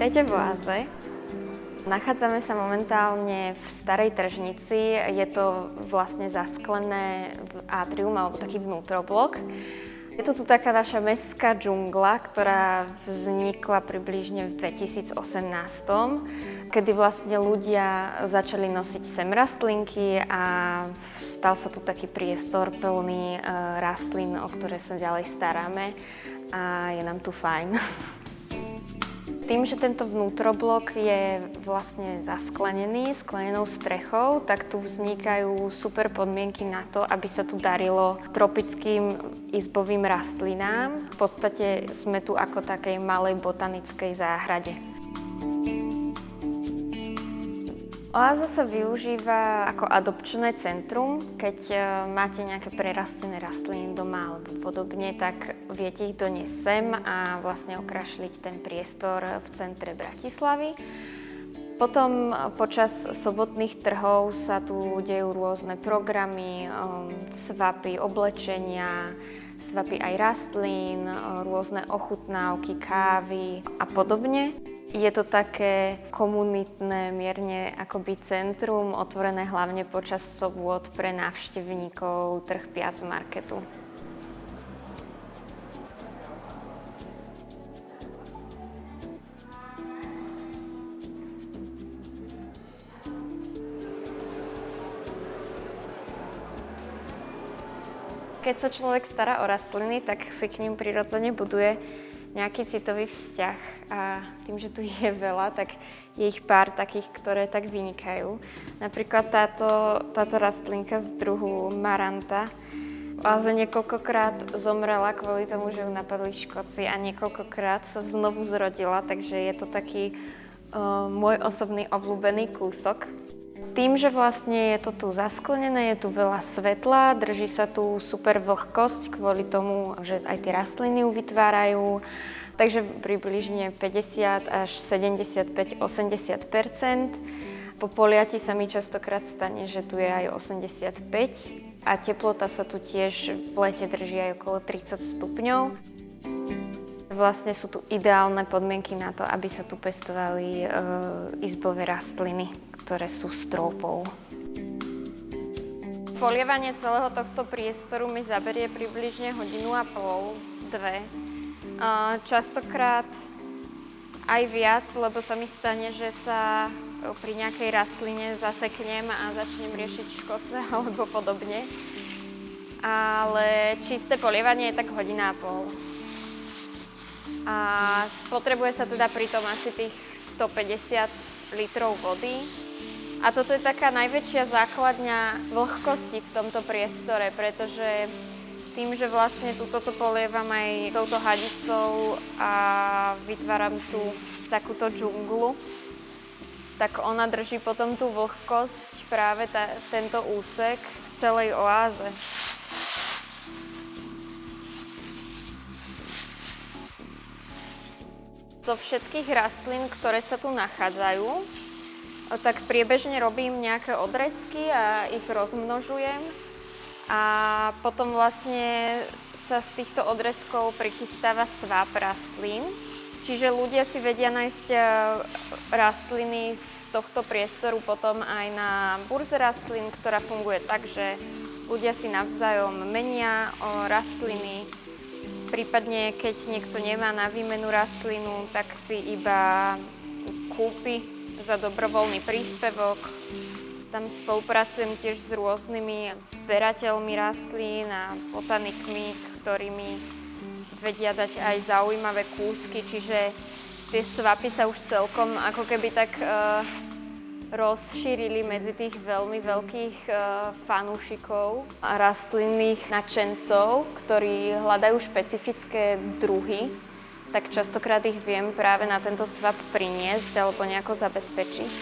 Vítajte v Oáze. Nachádzame sa momentálne v Starej tržnici. Je to vlastne zasklené atrium alebo taký vnútroblok. Je to tu taká naša mestská džungla, ktorá vznikla približne v 2018, kedy vlastne ľudia začali nosiť sem rastlinky a stal sa tu taký priestor plný rastlín, o ktoré sa ďalej staráme a je nám tu fajn. Tým, že tento vnútroblok je vlastne zasklenený, sklenenou strechou, tak tu vznikajú super podmienky na to, aby sa tu darilo tropickým izbovým rastlinám. V podstate sme tu ako takej malej botanickej záhrade. Oáza sa využíva ako adopčné centrum. Keď máte nejaké prerastené rastliny doma alebo podobne, tak viete ich doniesť sem a vlastne okrašliť ten priestor v centre Bratislavy. Potom počas sobotných trhov sa tu dejú rôzne programy, svapy oblečenia, svapy aj rastlín, rôzne ochutnávky, kávy a podobne. Je to také komunitné, mierne akoby centrum, otvorené hlavne počas sobôt pre návštevníkov trh Piac Marketu. Keď sa človek stará o rastliny, tak si k nim prirodzene buduje nejaký citový vzťah a tým, že tu je veľa, tak je ich pár takých, ktoré tak vynikajú. Napríklad táto rastlinka z druhu Maranta Oáze niekoľkokrát zomrela kvôli tomu, že ju napadli škodci a niekoľkokrát sa znovu zrodila, takže je to taký môj osobný obľúbený kúsok. Tým, že vlastne je to tu zasklenené, je tu veľa svetla, drží sa tu super vlhkosť kvôli tomu, že aj tie rastliny ju vytvárajú, takže približne 50 až 75-80%. Po poliati sa mi častokrát stane, že tu je aj 85 a teplota sa tu tiež v lete drží aj okolo 30 stupňov. Vlastne sú tu ideálne podmienky na to, aby sa tu pestovali izbové rastliny, ktoré sú stĺpou. Polievanie celého tohto priestoru mi zaberie približne 1,5 hodiny, 2. Častokrát aj viac, lebo sa mi stane, že sa pri nejakej rastline zaseknem a začnem riešiť škodce alebo podobne. Ale čisté polievanie je tak 1,5 hodiny. A spotrebuje sa teda pritom asi tých 150 litrov vody. A toto je taká najväčšia základňa vlhkosti v tomto priestore, pretože tým, že vlastne toto polievam aj touto hadicou a vytváram tu takúto džunglu, tak ona drží potom tú vlhkosť práve tento úsek v celej oáze. Zo všetkých rastlín, ktoré sa tu nachádzajú, tak priebežne robím nejaké odrezky a ich rozmnožujem. A potom vlastne sa z týchto odrezkov prichystáva svap rastlín. Čiže ľudia si vedia nájsť rastliny z tohto priestoru potom aj na burze rastlín, ktorá funguje tak, že ľudia si navzájom menia rastliny. Prípadne, keď niekto nemá na výmenu rastlinu, tak si iba kúpi za dobrovoľný príspevok. Tam spolupracujem tiež s rôznymi zberateľmi rastlín a botanikmi, ktorými vedia dať aj zaujímavé kúsky, čiže tie svapy sa už celkom ako keby tak rozšírili medzi tých veľmi veľkých fanúšikov a rastlinných nadšencov, ktorí hľadajú špecifické druhy, tak častokrát ich viem práve na tento svap priniesť alebo nejako zabezpečiť.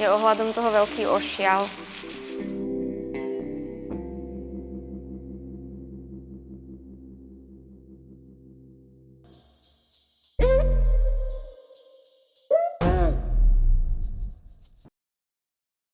Je ohľadom toho veľký ošial.